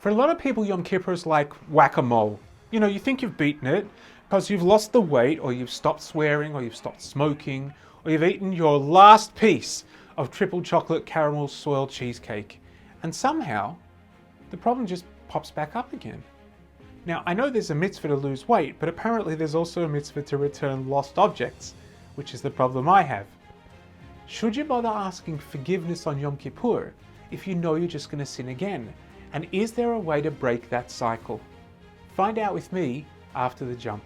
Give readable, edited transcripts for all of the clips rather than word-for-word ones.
For a lot of people, Yom Kippur is like whack-a-mole. You think you've beaten it because you've lost the weight, or you've stopped swearing, or you've stopped smoking, or you've eaten your last piece of triple chocolate caramel swirl cheesecake. And somehow, the problem just pops back up again. Now, I know there's a mitzvah to lose weight, but apparently there's also a mitzvah to return lost objects, which is the problem I have. Should you bother asking forgiveness on Yom Kippur if you know you're just going to sin again? And is there a way to break that cycle? Find out with me after the jump.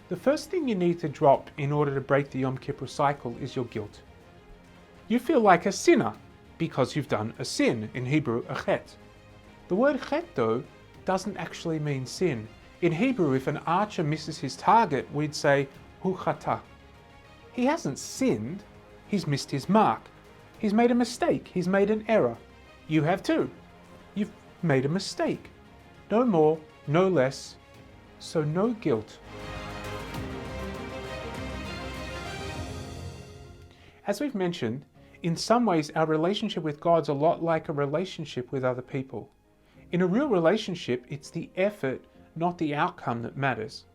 The first thing you need to drop in order to break the Yom Kippur cycle is your guilt. You feel like a sinner because you've done a sin, in Hebrew, a chet. The word chet, though, doesn't actually mean sin. In Hebrew, if an archer misses his target, we'd say, hu chata. He hasn't sinned, he's missed his mark. He's made a mistake, he's made an error. You have too. You've made a mistake. No more, no less, so no guilt. As we've mentioned, in some ways our relationship with God's a lot like a relationship with other people. In a real relationship, it's the effort, not the outcome, that matters.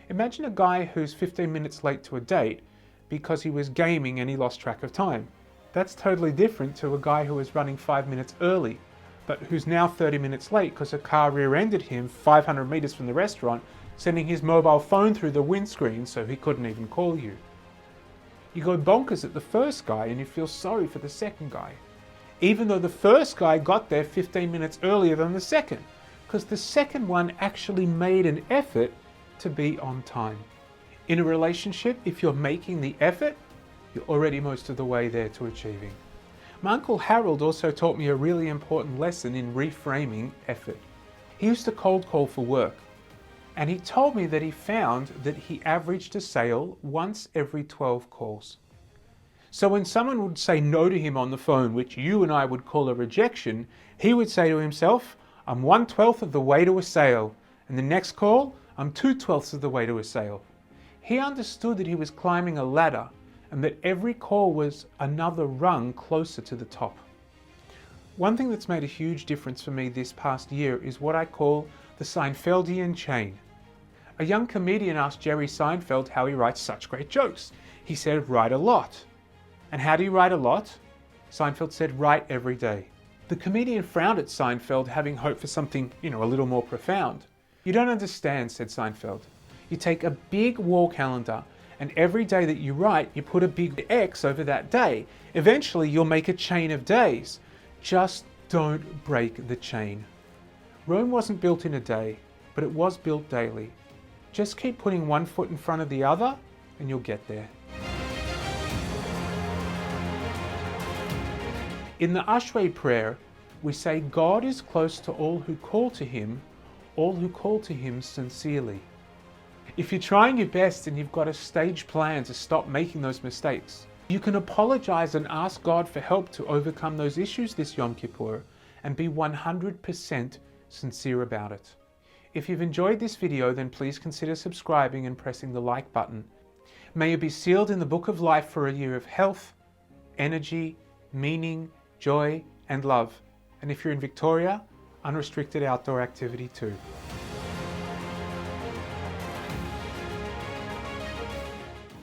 Imagine a guy who's 15 minutes late to a date because he was gaming and he lost track of time. That's totally different to a guy who was running 5 minutes early, but who's now 30 minutes late because a car rear-ended him 500 meters from the restaurant, sending his mobile phone through the windscreen so he couldn't even call you. You go bonkers at the first guy and you feel sorry for the second guy, even though the first guy got there 15 minutes earlier than the second, because the second one actually made an effort to be on time. In a relationship, if you're making the effort, you're already most of the way there to achieving. My Uncle Harold also taught me a really important lesson in reframing effort. He used to cold call for work, and he told me that he found that he averaged a sale once every 12 calls. So when someone would say no to him on the phone, which you and I would call a rejection, he would say to himself, I'm 1/12 of the way to a sale, and the next call, I'm 2/12 of the way to a sale. He understood that he was climbing a ladder and that every call was another rung closer to the top. One thing that's made a huge difference for me this past year is what I call the Seinfeldian chain. A young comedian asked Jerry Seinfeld how he writes such great jokes. He said, write a lot. And how do you write a lot? Seinfeld said, write every day. The comedian frowned at Seinfeld, having hoped for something, a little more profound. You don't understand, said Seinfeld. You take a big wall calendar, and every day that you write, you put a big X over that day. Eventually, you'll make a chain of days. Just don't break the chain. Rome wasn't built in a day, but it was built daily. Just keep putting one foot in front of the other, and you'll get there. In the Ashrei prayer, we say God is close to all who call to Him sincerely. If you're trying your best and you've got a staged plan to stop making those mistakes, you can apologize and ask God for help to overcome those issues this Yom Kippur and be 100% sincere about it. If you've enjoyed this video, then please consider subscribing and pressing the like button. May you be sealed in the book of life for a year of health, energy, meaning, joy, and love. And if you're in Victoria, unrestricted outdoor activity too.